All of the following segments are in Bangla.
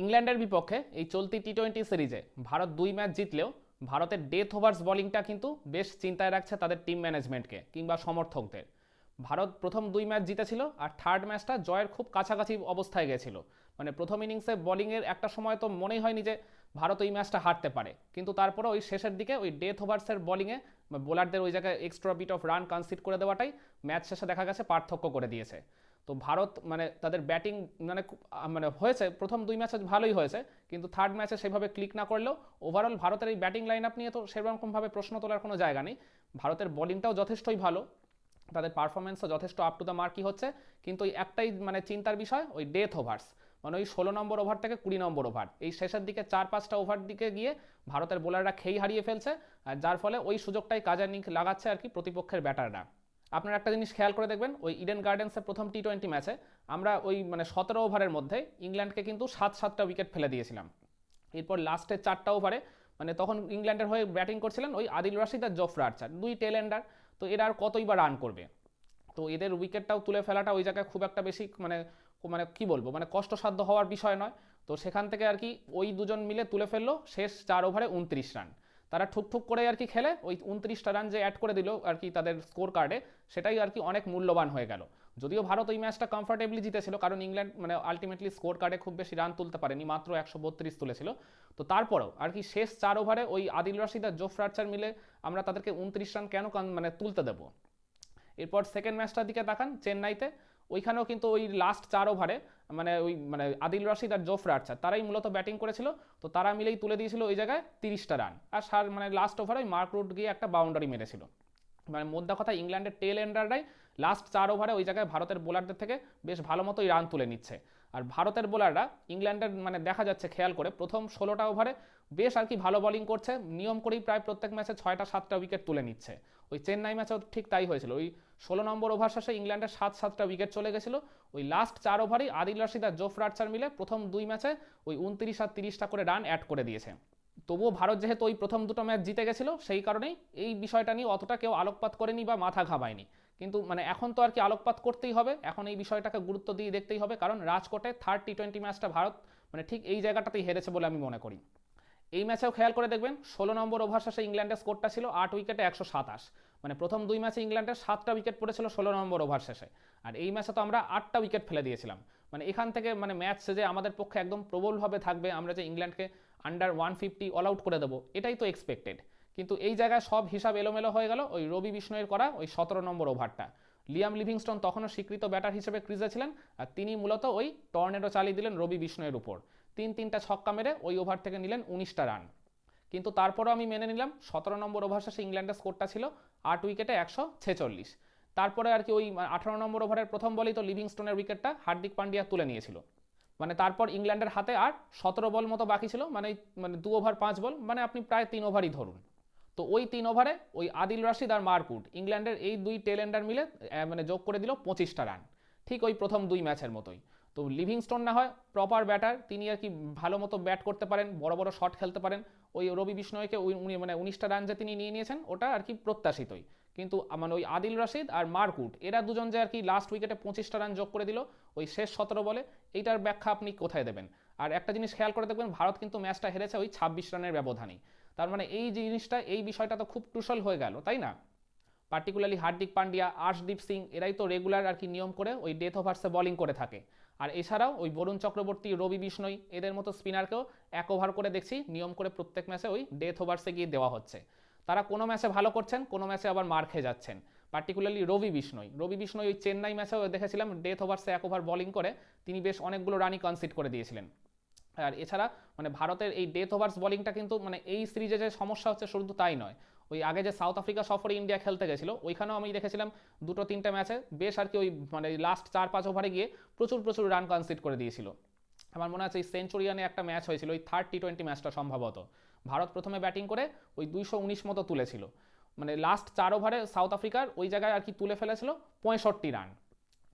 ইংল্যান্ডের বিপক্ষে এই চলতি টি-20 সিরিজে ভারত 2 ম্যাচ জিতলেও ভারতের ডেথ ওভার্স বোলিংটা কিন্তু বেশ চিন্তায় রাখছে তাদের টিম ম্যানেজমেন্টকে কিংবা সমর্থকদের। ভারত প্রথম 2 ম্যাচ জিতেছিল আর থার্ড ম্যাচটা জয়ের খুব কাছাকাছি অবস্থায় গেছিল। মানে প্রথম ইনিংসে বোলিংয়ের একটা সময় তো মনেই হয়নি যে ভারত ওই ম্যাচটা হারতে পারে, কিন্তু তারপরে ওই শেষের দিকে ওই ডেথ ওভার্সের বোলিংয়ে বোলারদের ওই জায়গায় extra bit of run concede করে দেওয়াটাই ম্যাচ শেষে দেখা গেছে পার্থক্য করে দিয়েছে। তো ভারত মানে তাদের ব্যাটিং মানে মানে হয়েছে প্রথম 2 ম্যাচে ভালোই হয়েছে, কিন্তু থার্ড ম্যাচে সেভাবে ক্লিক না করলেও ওভারঅল ভারতের এই ব্যাটিং লাইন আপ নিয়ে তো সেরকমভাবে প্রশ্ন তোলার কোনো জায়গা নেই। ভারতের বোলিংটাও যথেষ্টই ভালো, তাদের পারফরমেন্সও যথেষ্ট আপ টু দ্য মার্কই হচ্ছে, কিন্তু ওই একটাই মানে চিন্তার বিষয় ওই ডেথ ওভার্স, মানে ওই 16 নম্বর ওভার থেকে 20 নম্বর ওভার, এই শেষের দিকে 4-5টা ওভার দিকে গিয়ে ভারতের বোলাররা খেই হারিয়ে ফেলছে, আর যার ফলে ওই সুযোগটাই কাজে লাগাচ্ছে আর কি প্রতিপক্ষের ব্যাটাররা। আপনারা একটা জিনিস খেয়াল করে দেখবেন, ওই ইডেন গার্ডেন্সের প্রথম টি-20 ম্যাচে আমরা ওই মানে 17 ওভারের মধ্যে ইংল্যান্ডকে কিন্তু 7-7টা উইকেট ফেলে দিয়েছিলাম। এরপর লাস্টের 4টা ওভারে মানে তখন ইংল্যান্ডের হয়ে ব্যাটিং করছিলেন ওই আদিল রাশিদ আর জোফরা আর্চার, দুই টেল এন্ডার। তো এরা আর কতই বা রান করবে, তো এদের উইকেটটাও তুলে ফেলাটা ওই জায়গায় খুব একটা বেশি মানে মানে কি বলবো মানে কষ্টসাধ্য হওয়ার বিষয় নয়। তো সেখান থেকে আর কি ওই দুজন মিলে তুলে ফেললো শেষ 4 ওভারে 29 রান। তারা ঠুকঠুক করে আর কি খেলে ওই 29টা রান যে অ্যাড করে দিল আর কি তাদের স্কোর কার্ডে, সেটাই আর কি অনেক মূল্যবান হয়ে গেল। যদিও ভারত ওই ম্যাচটা কমফর্টেবলি জিতেছিল, কারণ ইংল্যান্ড মানে আলটিমেটলি স্কোর কার্ডে খুব বেশি রান তুলতে পারেনি, মাত্র 132 তুলেছিল। তো তারপরেও আর কি শেষ 4 ওভারে ওই আদিল রাশিদ আর জোফরা আর্চার মিলে আমরা তাদেরকে 29 রান কেন মানে তুলতে দেবো। এরপর সেকেন্ড ম্যাচটার দিকে তাকান চেন্নাইতে, ওইখানেও কিন্তু ওই লাস্ট 4 ওভারে মানে ওই মানে আদিল রশিদ আর জোফরা আর্চার তারাই মূলত ব্যাটিং করেছিল। তো তারা মিলেই তুলে দিয়েছিল ওই জায়গায় 30টা রান, আর মানে লাস্ট ওভারে ওই মার্ক রুট গিয়ে একটা বাউন্ডারি মেরেছিল। মানে মোদ্দা কথা ইংল্যান্ডের টেল এন্ডাররাই লাস্ট 4 ওভারে ওই জায়গায় ভারতের বোলারদের থেকে বেশ ভালো মতোই রান তুলে নিচ্ছে। আর ভারতের বোলাররা ইংল্যান্ডের মানে দেখা যাচ্ছে খেয়াল করে প্রথম 16টা ওভারে বেশ আর কি ভালো বোলিং করছে, নিয়ম করেই প্রায় প্রত্যেক ম্যাচে 6টা-7টা উইকেট তুলে নিচ্ছে। ওই চেন্নাই ম্যাচেও ঠিক তাই হয়েছিল, ওই 16 নম্বর ওভার শেষে ইংল্যান্ডের 7-7টা উইকেট চলে গেছিল। ওই লাস্ট 4 ওভারেই আদিল রশিদ আর জোফরা আর্চার মিলে প্রথম 2 ম্যাচে ওই 29 আর 30টা করে রান অ্যাড করে দিয়েছে। তবুও ভারত যেহেতু ওই প্রথম দুটো ম্যাচ জিতে গেছিল, সেই কারণেই এই বিষয়টা নিয়ে অতটা কেউ আলোকপাত করেনি বা মাথা ঘামায়নি। কিন্তু মানে এখন তো আর কি আলোকপাত করতেই হবে, এখন এই বিষয়টাকে গুরুত্ব দিয়ে দেখতেই হবে, কারণ রাজকোটে থার্ড টি-20 ম্যাচটা ভারত মানে ঠিক এই জায়গাটাতেই হেরেছে বলে আমি মনে করি। এই ম্যাচেও খেয়াল করে দেখবেন 16 নম্বর ওভার শেষে ইংল্যান্ডের স্কোরটা ছিল 8 উইকেটে 127। মানে প্রথম 2 ম্যাচে ইংল্যান্ডের 7টা উইকেট পড়েছিল 16 নম্বর ওভার শেষে, আর এই ম্যাচে তো আমরা 8টা উইকেট ফেলে দিয়েছিলাম। মানে এখান থেকে মানে ম্যাচ যে আমাদের পক্ষে একদম প্রবলভাবে থাকবে, আমরা যে ইংল্যান্ডকে আন্ডার 150 অল আউট করে দেবো, এটাই তো এক্সপেক্টেড। কিন্তু এই জায়গায় সব হিসাব এলোমেলো হয়ে গেল ওই রবি বিষ্ণয়ের করা ওই 17 নম্বর ওভারটা। লিয়াম লিভিংস্টোন তখনও স্বীকৃত ব্যাটার হিসেবে ক্রিজে ছিলেন, আর তিনি মূলত ওই টর্নেডো চালিয়ে দিলেন রবি বিষ্ণয়ের উপর, 3-3টা ছক্কা মেরে ওই ওভার থেকে নিলেন 19টা রান। কিন্তু তারপরও আমি মেনে নিলাম 17 নম্বর ওভার শেষে ইংল্যান্ডের স্কোরটা ছিল 8 উইকেটে 146। তারপরে আর কি ওই 18 নম্বর ওভারের প্রথম বলেই তো লিভিংস্টোনের উইকেটটা হার্দিক পান্ডিয়া তুলে নিয়েছিল। মানে তারপর ইংল্যান্ডের হাতে আর 17 বল মতো বাকি ছিল, মানে মানে 2 ওভার 5 বল, মানে আপনি প্রায় 3 ওভারই ধরুন। তো ওই 3 ওভারে ওই আদিল রাশিদ আর মার্কুড ইংল্যান্ডের এই দুই টেল এন্ডার মিলে মানে যোগ করে দিল 25টা রান, ঠিক ওই প্রথম 2 ম্যাচের মতোই। তো লিভিংস্টোন না হয় প্রপার ব্যাটার, তিনি আর কি ভালো মতো ব্যাট করতে পারেন, বড় বড় শট খেলতে পারেন। ওই রবি বিষ্ণয়কে ওই মানে 19টা রান যে তিনি নিয়ে নিয়েছেন ওটা আর কি প্রত্যাশিতই। কিন্তু মানে ওই আদিল রশিদ আর মার্কুট এরা দুজন যে আর কি লাস্ট উইকেটে 25টা রান যোগ করে দিল ওই শেষ 17 বলে, এইটার ব্যাখ্যা আপনি কোথায় দেবেন? আর একটা জিনিস খেয়াল করে দেখবেন, ভারত কিন্তু ম্যাচটা হেরেছে ওই 26 রানের ব্যবধানেই। তার মানে এই জিনিসটা এই বিষয়টা তো খুব ক্রুশাল হয়ে গেল, তাই না? পার্টিকুলারলি হার্দিক পান্ডিয়া, আর্শদীপ সিং এরাই তো রেগুলার আর কি নিয়ম করে ওই ডেথ ওভার্সে বোলিং করে থাকে। আর এছাড়াও ওই বরুণ চক্রবর্তী, রবি বিষ্ণই এদের মতো স্পিনারকেও 1 ওভার করে দেখছি নিয়ম করে প্রত্যেক ম্যাচে ওই ডেথ ওভার্সে গিয়ে দেওয়া হচ্ছে। তারা কোনো ম্যাচে ভালো করছেন, কোনো ম্যাচে আবার মার খেয়ে যাচ্ছেন। পার্টিকুলারলি রবি বিষ্ণই ওই চেন্নাই ম্যাচেও দেখেছিলাম ডেথ ওভার্সে 1 ওভার বোলিং করে তিনি বেশ অনেকগুলো রানই কনসিড করে দিয়েছিলেন। আর এছাড়া মানে ভারতের এই ডেথ ওভার্স বোলিংটা কিন্তু মানে এই সিরিজে যে সমস্যা হচ্ছে শুধু তাই নয়, ওই আগে যে সাউথ আফ্রিকা সফরে ইন্ডিয়া খেলতে গেছিল ওইখানেও আমি দেখেছিলাম 2-3টে ম্যাচে বেশ আর কি ওই মানে লাস্ট 4-5 ওভারে গিয়ে প্রচুর প্রচুর রান কনসিড করে দিয়েছিল। আমার মনে আছে এই সেঞ্চুরিয়ানে একটা ম্যাচ হয়েছিল ওই থার্ড টি-20 ম্যাচটা সম্ভবত, ভারত প্রথমে ব্যাটিং করে ওই 219 মতো তুলেছিল। মানে লাস্ট 4 ওভারে সাউথ আফ্রিকার ওই জায়গায় আর কি তুলে ফেলেছিল 65 রান।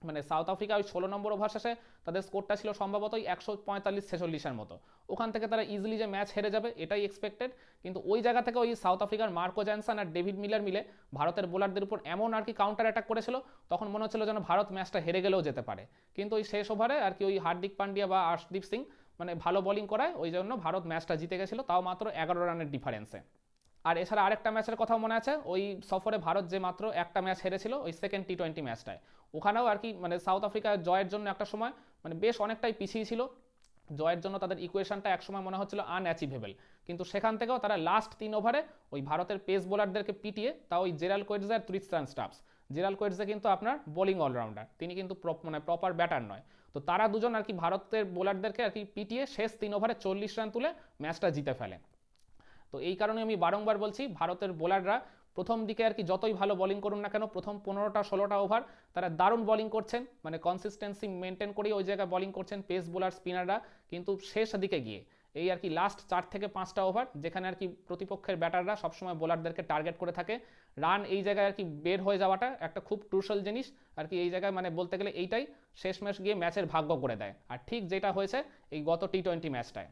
মানে সাউথ আফ্রিকা ওই 16 নম্বর ওভার শেষে তাদের স্কোরটা ছিল সম্ভবত ওই 145-46-এর মতো, ওখান থেকে তারা ইজিলি যে ম্যাচ হেরে যাবে এটাই এক্সপেক্টেড। কিন্তু ওই জায়গা থেকে ওই সাউথ আফ্রিকার মার্কো জ্যানসন আর ডেভিড মিলার মিলে ভারতের বোলারদের উপর এমন আর কি কাউন্টার অ্যাটাক করেছিল, তখন মনে হচ্ছিল যেন ভারত ম্যাচটা হেরে গেলেও যেতে পারে। কিন্তু ওই শেষ ওভারে আর কি ওই হার্দিক পান্ডিয়া বা আর্শদীপ সিং মানে ভালো বোলিং করায়, ওই জন্য ভারত ম্যাচটা জিতে গেছিলো, তাও মাত্র 11 রানের ডিফারেন্সে। আর এছাড়া আরেকটা ম্যাচের কথা মনে আছে, ওই সফরে ভারত যে মাত্র একটা ম্যাচ হেরেছিল ওই সেকেন্ড টি-20 ম্যাচটায়, ওখানেও আর কি মানে সাউথ আফ্রিকা জয়ের জন্য একটা সময় মানে বেশ অনেকটাই পিছিয়ে ছিল, জয়ের জন্য তাদের ইকুয়েশনটা একসময় মনে হচ্ছিল আনঅ্যাচিভেবল, কিন্তু সেখান থেকেও তারা লাস্ট 3 ওভারে ওই ভারতের পেস বোলারদেরকে পিটিয়ে, তাও ওই জেরাল্ড কোয়েটজে আর ত্রিস্টান স্টাফস, জেরাল্ড কোয়েটজে কিন্তু আপনার বোলিং অলরাউন্ডার, তিনি কিন্তু মানে প্রপার ব্যাটার নয়, তো তারা দুজন আর কি ভারতের বোলারদেরকে আর কি পিটিয়ে শেষ 3 ওভারে 40 রান তুলে ম্যাচটা জিতে ফেলে। তো এই কারণে আমি বারংবার বলছি ভারতের বোলাররা প্রথম দিকে আর কি যতই ভালো বোলিং করুন না কেন, প্রথম 15টা-16টা ওভার তারা দারুণ বোলিং করছেন, মানে কনসিস্টেন্সি মেনটেন করেই ওই জায়গায় বোলিং করছেন পেস বোলার স্পিনাররা, কিন্তু শেষ দিকে গিয়ে এই আর কি লাস্ট 4 থেকে 5টা ওভার যেখানে আর কি প্রতিপক্ষের ব্যাটাররা সবসময় বোলারদেরকে টার্গেট করে থাকে, রান এই জায়গায় আর কি বের হয়ে যাওয়াটা একটা খুব ক্রুশাল জিনিস আর কি, এই জায়গায় মানে বলতে গেলে এইটাই শেষমেশ গিয়ে ম্যাচের ভাগ্য করে দেয়, আর ঠিক যেটা হয়েছে এই গত টি-20 ম্যাচটায়।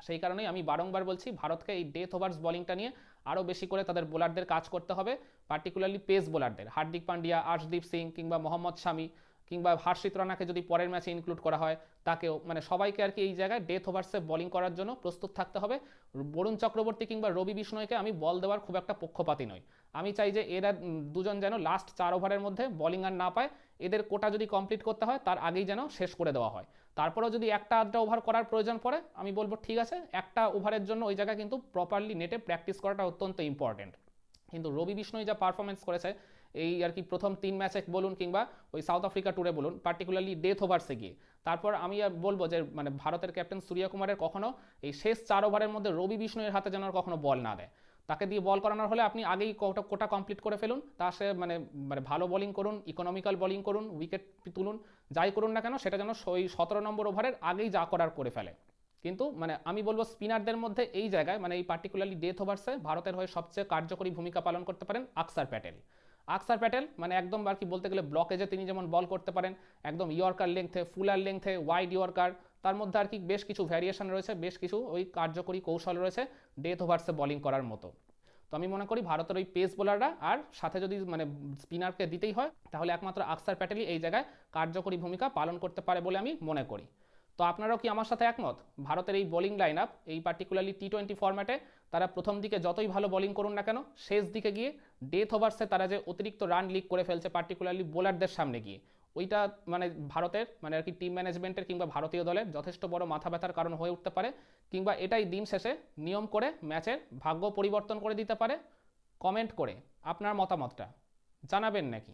সেই কারণেই আমি বারংবার বলছি ভারতকে এই ডেথ ওভার্স বোলিংটা নিয়ে আরও বেশি করে তাদের বোলারদের কাজ করতে হবে, পার্টিকুলারলি পেস বোলারদের, হার্দিক পান্ডিয়া, আর্শদীপ সিং কিংবা মোহাম্মদ শামি কিংবা হর্ষিত রানাকে যদি পরের ম্যাচে ইনক্লুড করা হয় তাকেও, মানে সবাইকে আর কি এই জায়গায় ডেথ ওভার্সে বোলিং করার জন্য প্রস্তুত থাকতে হবে। বরুণ চক্রবর্তী কিংবা রবি বিষ্ণয়কে আমি বল দেওয়ার খুব একটা পক্ষপাতী নই, আমি চাই যে এরা দুজন যেন লাস্ট 4 ওভারের মধ্যে বোলিং আর না পায়, এদের কোটা যদি কমপ্লিট করতে হয় তার আগেই যেন শেষ করে দেওয়া হয়, তারপরেও যদি একটা আধটা ওভার করার প্রয়োজন পড়ে আমি বলবো ঠিক আছে, একটা ওভারের জন্য ওই জায়গায় কিন্তু প্রপারলি নেটে প্র্যাকটিস করাটা অত্যন্ত ইম্পর্টেন্ট। কিন্তু রবি বিষ্ণয় যা পারফরমেন্স করেছে এই আর কি প্রথম 3 ম্যাচে বলুন কিংবা ওই সাউথ আফ্রিকা ট্যুরে বলুন, পার্টিকুলারলি ডেথ ওভার্সে গিয়ে, তারপর আমি বলবো যে মানে ভারতের ক্যাপ্টেন সূর্যকুমারের কখনো এই শেষ 4 ওভারের মধ্যে রবি বিষ্ণয়ের হাতে যেন কখনো বল না দেয়, তাকে দিয়ে বল করানোর হলে আপনি আগেই কোটা কমপ্লিট করে ফেলুন, তা সে মানে মানে ভালো বোলিং করুন, ইকোনমিক্যাল বোলিং করুন, উইকেট তুলুন, যাই করুন না কেন সেটা যেন ওই 17 নম্বর ওভারের আগেই যা করার করে ফেলে। কিন্তু মানে আমি বলবো স্পিনারদের মধ্যে এই জায়গায় মানে এই পার্টিকুলারলি ডেথ ওভার্সে ভারতের হয়ে সবচেয়ে কার্যকরী ভূমিকা পালন করতে পারেন আকসার প্যাটেল। আকসার প্যাটেল মানে একদম আর কি বলতে গেলে ব্লকেজে তিনি যেমন বল করতে পারেন, একদম ইয়র্কার লেংথে, ফুলার লেংথে, ওয়াইড ইয়র্কার, তার মধ্যে আর কি বেশ কিছু ভ্যারিয়েশন রয়েছে, বেশ কিছু ওই কার্যকরী কৌশল রয়েছে ডেথ ওভার্সে বোলিং করার মতো। তো আমি মনে করি ভারতের ওই পেস বোলাররা আর সাথে যদি মানে স্পিনারকে দিতেই হয় তাহলে একমাত্র আকসার প্যাটেলই এই জায়গায় কার্যকরী ভূমিকা পালন করতে পারে বলে আমি মনে করি। তো আপনারাও কি আমার সাথে একমত ভারতের এই বোলিং লাইন আপ এই পার্টিকুলারলি টি-20 ফরম্যাটে তারা প্রথম দিকে যতই ভালো বোলিং করুন না কেন শেষ দিকে গিয়ে ডেথ ওভার্সে তারা যে অতিরিক্ত রান লিক করে ফেলছে পার্টিকুলারলি বোলারদের সামনে গিয়ে, ওইটা মানে ভারতের মানে আর কি টিম ম্যানেজমেন্টের কিংবা ভারতীয় দলের যথেষ্ট বড় মাথা ব্যথার কারণ হয়ে উঠতে পারে, কিংবা এটাই দিন শেষে নিয়ম করে ম্যাচের ভাগ্য পরিবর্তন করে দিতে পারে। কমেন্ট করে আপনার মতামতটা জানাবেন নাকি?